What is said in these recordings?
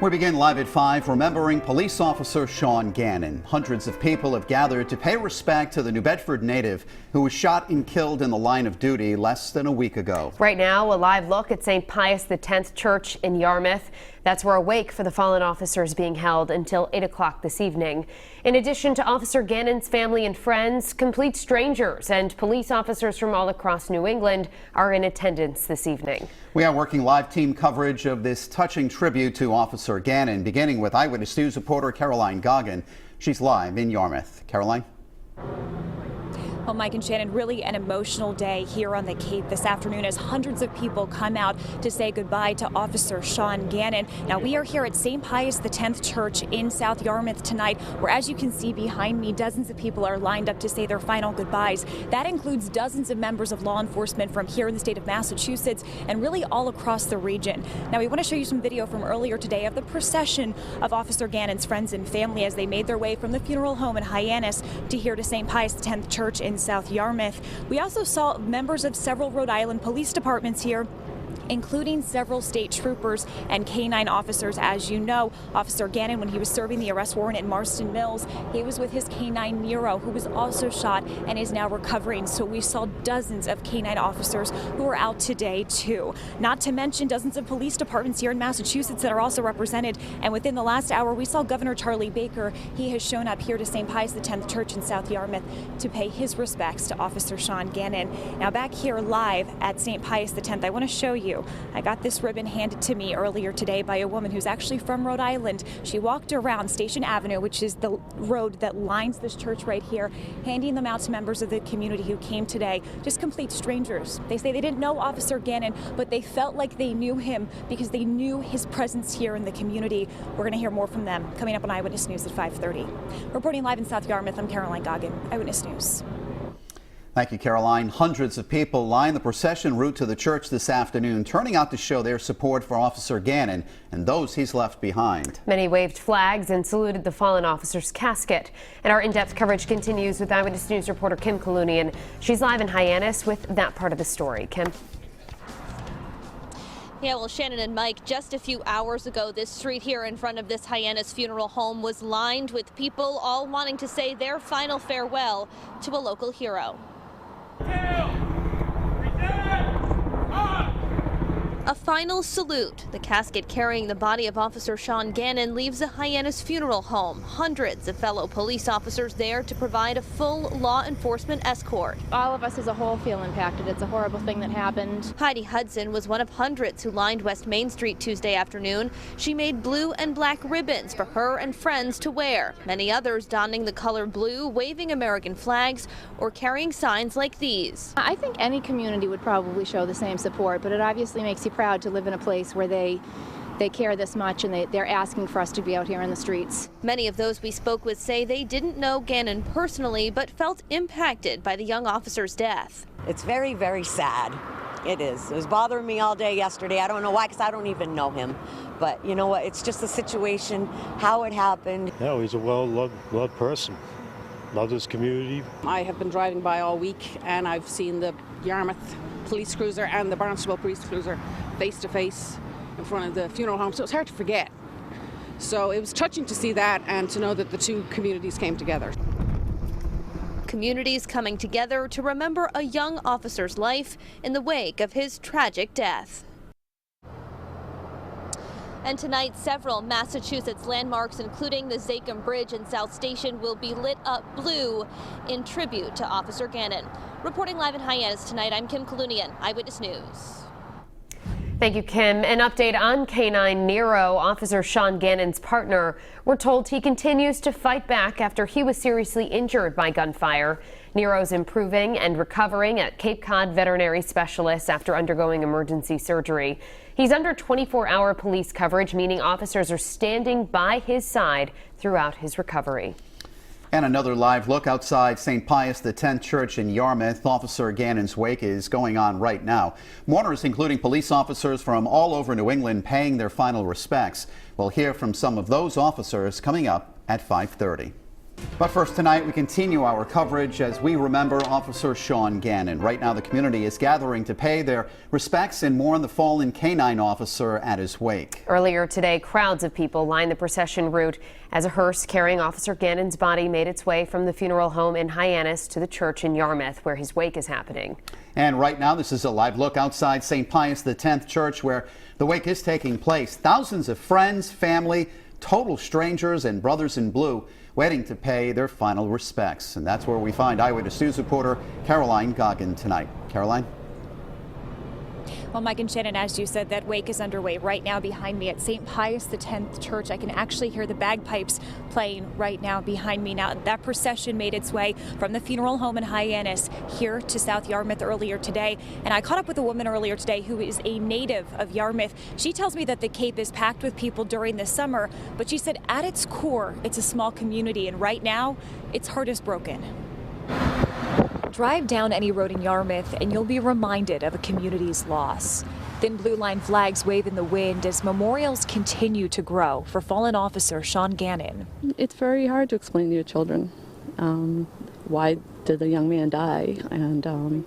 We begin live at 5, remembering police officer Shawn Gannon. Hundreds of people have gathered to pay respect to the New Bedford native who was shot and killed in the line of duty less than a week ago. Right now, a live look at St. Pius X Church in Yarmouth. That's where a wake for the fallen officer is being held until 8 o'clock this evening. In addition to Officer Gannon's family and friends, complete strangers and police officers from all across New England are in attendance this evening. We are working live team coverage of this touching tribute to Officer Gannon, beginning with Eyewitness News reporter K-9 Officer. She's live in Yarmouth. K-9. Well, Mike and Shannon, really an emotional day here on the Cape this afternoon as hundreds of people come out to say goodbye to Officer Shawn Gannon. Now, we are here at St. Pius X Church in South Yarmouth tonight, where, as you can see behind me, dozens of people are lined up to say their final goodbyes. That includes dozens of members of law enforcement from here in the state of Massachusetts and really all across the region. Now, we want to show you some video from earlier today of the procession of Officer Gannon's friends and family as they made their way from the funeral home in Hyannis to here to St. Pius X Church in South Yarmouth. We also saw members of several Rhode Island police departments here, including several state troopers and K-9 officers. As you know, Officer Gannon, when he was serving the arrest warrant at Marston Mills, he was with his K-9 Nero, who was also shot and is now recovering. So we saw dozens of K-9 officers who are out today too. Not to mention dozens of police departments here in Massachusetts that are also represented. And within the last hour, we saw Governor Charlie Baker. He has shown up here to St. Pius X Church in South Yarmouth to pay his respects to Officer Shawn Gannon. Now back here live at St. Pius X, I want to show you. I got this ribbon handed to me earlier today by a woman who's actually from Rhode Island. She walked around Station Avenue, which is the road that lines this church right here, handing them out to members of the community who came today, just complete strangers. They say they didn't know Officer Gannon, but they felt like they knew him because they knew his presence here in the community. We're going to hear more from them coming up on Eyewitness News at 5:30. Reporting live in South Yarmouth, I'm K-9 Officer, Eyewitness News. Thank you, K-9. Hundreds of people line the procession route to the church this afternoon, turning out to show their support for Officer Gannon and those he's left behind. Many waved flags and saluted the fallen officer's casket. And our in-depth coverage continues with Eyewitness News reporter Kim Kalunian. She's live in Hyannis with that part of the story. Kim. Yeah, well, Shannon and Mike, just a few hours ago, this street here in front of this Hyannis funeral home was lined with people all wanting to say their final farewell to a local hero. A final salute. The casket carrying the body of Officer Shawn Gannon leaves a Hyannis funeral home. Hundreds of fellow police officers there to provide a full law enforcement escort. All of us as a whole feel impacted. It's a horrible thing that happened. Heidi Hudson was one of hundreds who lined West Main Street Tuesday afternoon. She made blue and black ribbons for her and friends to wear. Many others donning the color blue, waving American flags, or carrying signs like these. I think any community would probably show the same support, but it obviously makes you proud to live in a place where they care this much and they're asking for us to be out here in the streets. Many of those we spoke with say they didn't know Gannon personally, but felt impacted by the young officer's death. It's very, very sad. It is. It was bothering me all day yesterday. I don't know why, because I don't even know him. But you know what? It's just the situation, how it happened. No, he's a well-loved person. Loved his community. I have been driving by all week and I've seen the Yarmouth police cruiser and the Barnstable police cruiser face to face in front of the funeral home, so it's hard to forget. So it was touching to see that and to know that the two communities came together. Communities coming together to remember a young officer's life in the wake of his tragic death. And tonight, several Massachusetts landmarks, including the Zakim Bridge and South Station, will be lit up blue in tribute to Officer Gannon. Reporting live in Hyannis tonight, I'm Kim Kalunian, Eyewitness News. Thank you, Kim. An update on K-9 Nero, Officer Shawn Gannon's partner. We're told he continues to fight back after he was seriously injured by gunfire. Nero's improving and recovering at Cape Cod Veterinary Specialists after undergoing emergency surgery. He's under 24-hour police coverage, meaning officers are standing by his side throughout his recovery. And another live look outside St. Pius X Church in Yarmouth. Officer Gannon's wake is going on right now. Mourners, including police officers from all over New England, paying their final respects. We'll hear from some of those officers coming up at 5:30. But first tonight, we continue our coverage as we remember Officer Sean Gannon. Right now, the community is gathering to pay their respects and mourn the fallen K-9 officer at his wake. Earlier today, crowds of people lined the procession route as a hearse carrying Officer Gannon's body made its way from the funeral home in Hyannis to the church in Yarmouth, where his wake is happening. And right now, this is a live look outside St. Pius X Church, where the wake is taking place. Thousands of friends, family, total strangers, and brothers in blue waiting to pay their final respects. And that's where we find Eyewitness News reporter Caroline Goggin tonight. Caroline? Well, Mike and Shannon, as you said, that wake is underway right now behind me at St. Pius X Church. I can actually hear the bagpipes playing right now behind me. Now, that procession made its way from the funeral home in Hyannis here to South Yarmouth earlier today. And I caught up with a woman earlier today who is a native of Yarmouth. She tells me that the Cape is packed with people during the summer, but she said at its core, it's a small community. And right now, its heart is broken. Drive down any road in Yarmouth and you'll be reminded of a community's loss. Thin blue line flags wave in the wind as memorials continue to grow for fallen officer Shawn Gannon. It's very hard to explain to your children why did the young man die and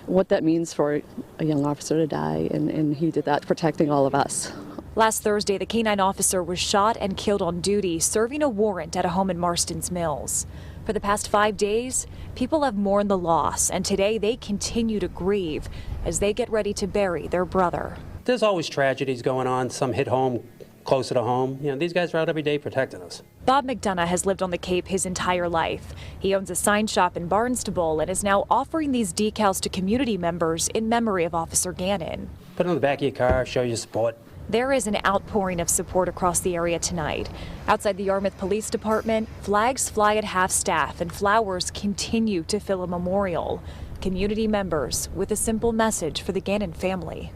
what that means for a young officer to die, and he did that protecting all of us. Last Thursday, the K-9 officer was shot and killed on duty, serving a warrant at a home in Marston's Mills. For the past 5 days, people have mourned the loss, and today they continue to grieve as they get ready to bury their brother. There's always tragedies going on. Some hit home, closer to home. You know, these guys are out every day protecting us. Bob McDonough has lived on the Cape his entire life. He owns a sign shop in Barnstable and is now offering these decals to community members in memory of Officer Gannon. Put it on the back of your car, show your support. There is an outpouring of support across the area tonight. Outside the Yarmouth Police Department, flags fly at half-staff and flowers continue to fill a memorial. Community members with a simple message for the Gannon family.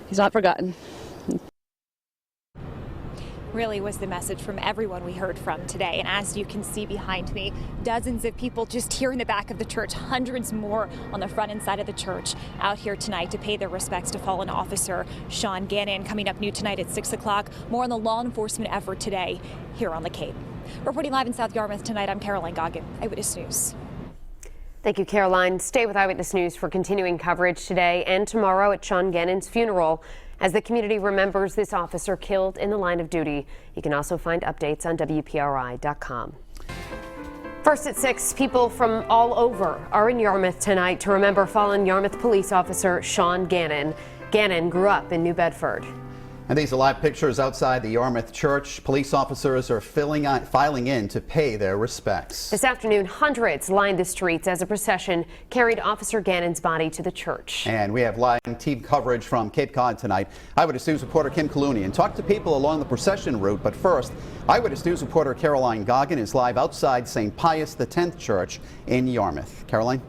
He's not forgotten. Really was the message from everyone we heard from today. And as you can see behind me, dozens of people just here in the back of the church, hundreds more on the front and side of the church out here tonight to pay their respects to fallen officer Shawn Gannon. Coming up new tonight at 6 o'clock, more on the law enforcement effort today here on the Cape. Reporting live in South Yarmouth tonight, I'm Caroline Goggin, Eyewitness News. Thank you, Caroline. Stay with Eyewitness News for continuing coverage today and tomorrow at Shawn Gannon's funeral, as the community remembers this officer killed in the line of duty. You can also find updates on WPRI.com. First at 6, people from all over are in Yarmouth tonight to remember fallen Yarmouth police officer Shawn Gannon. Gannon grew up in New Bedford. And these are live pictures outside the Yarmouth Church. Police officers are filing in to pay their respects. This afternoon, hundreds lined the streets as a procession carried Officer Gannon's body to the church. And we have live team coverage from Cape Cod tonight. Eyewitness News reporter Kim Calounian talked to people along the procession route. But first, Eyewitness News reporter Caroline Goggin is live outside St. Pius X Church in Yarmouth. Caroline?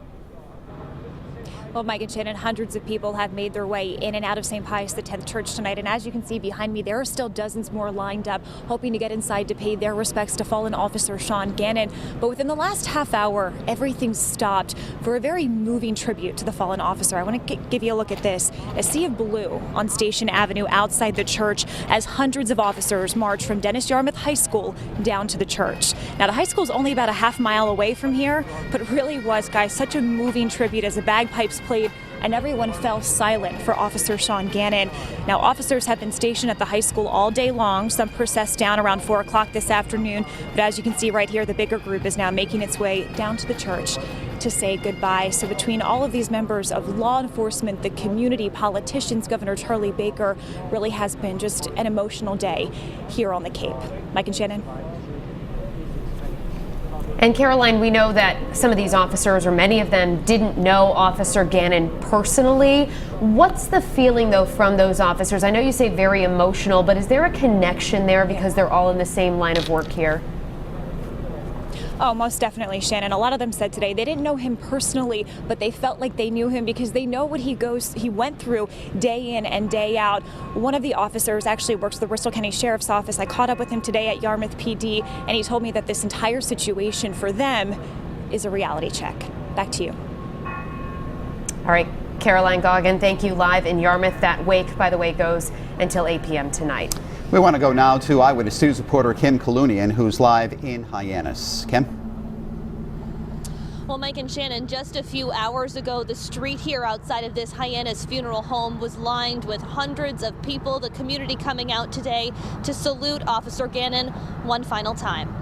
Well, Mike and Shannon, hundreds of people have made their way in and out of St. Pius X Church tonight. And as you can see behind me, there are still dozens more lined up, hoping to get inside to pay their respects to fallen officer Shawn Gannon. But within the last half hour, everything stopped for a very moving tribute to the fallen officer. I want to give you a look at this. A sea of blue on Station Avenue outside the church as hundreds of officers march from Dennis Yarmouth High School down to the church. Now, the high school is only about a half mile away from here, but it really was, guys, such a moving tribute as the bagpipes played and everyone fell silent for Officer Shawn Gannon. Now, officers have been stationed at the high school all day long. Some processed down around 4 o'clock this afternoon. But as you can see right here, the bigger group is now making its way down to the church to say goodbye. So between all of these members of law enforcement, the community, politicians, Governor Charlie Baker, really has been just an emotional day here on the Cape. Mike and Shannon. And Caroline, we know that some of these officers, or many of them, didn't know Officer Gannon personally. What's the feeling, though, from those officers? I know you say very emotional, but is there a connection there because they're all in the same line of work here? Oh, most definitely, Shannon. A lot of them said today they didn't know him personally, but they felt like they knew him because they know what he went through day in and day out. One of the officers actually works at the Bristol County Sheriff's Office. I caught up with him today at Yarmouth PD, and he told me that this entire situation for them is a reality check. Back to you. All right. Caroline Goggin, thank you, live in Yarmouth. That wake, by the way, goes until 8 p.m. tonight. We want to go now to Eyewitness News reporter Kim Kalunian, who's live in Hyannis. Kim? Well, Mike and Shannon, just a few hours ago, the street here outside of this Hyannis funeral home was lined with hundreds of people, the community coming out today to salute Officer Gannon one final time.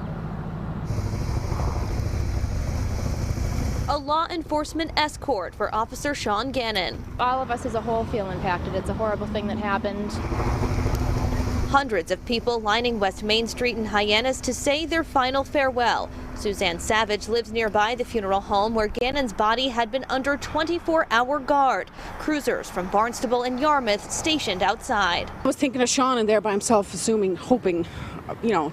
A law enforcement escort for Officer Shawn Gannon. All of us as a whole feel impacted. It's a horrible thing that happened. Hundreds of people lining West Main Street in Hyannis to say their final farewell. Suzanne Savage lives nearby the funeral home where Gannon's body had been under 24-hour guard. Cruisers from Barnstable and Yarmouth stationed outside. I was thinking of Sean in there by himself, hoping,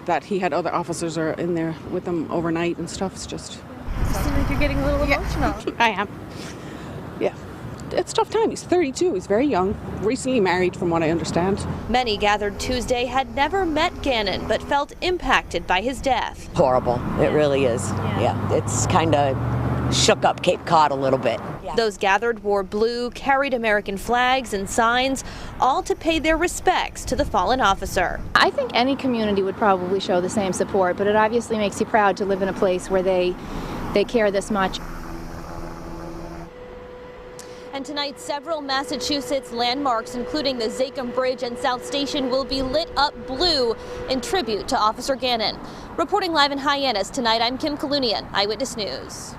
that he had other officers are in there with him overnight and stuff. It's just... Seems like you're getting a little emotional. I am. Yeah. It's a tough time. He's 32. He's very young. Recently married, from what I understand. Many gathered Tuesday had never met Gannon, but felt impacted by his death. Horrible. It really is. Yeah. It's kind of shook up Cape Cod a little bit. Yeah. Those gathered wore blue, carried American flags and signs, all to pay their respects to the fallen officer. I think any community would probably show the same support, but it obviously makes you proud to live in a place where they care this much. And tonight, several Massachusetts landmarks, including the Zakim Bridge and South Station, will be lit up blue in tribute to Officer Gannon. Reporting live in Hyannis tonight, I'm Kim Kalunian, Eyewitness News.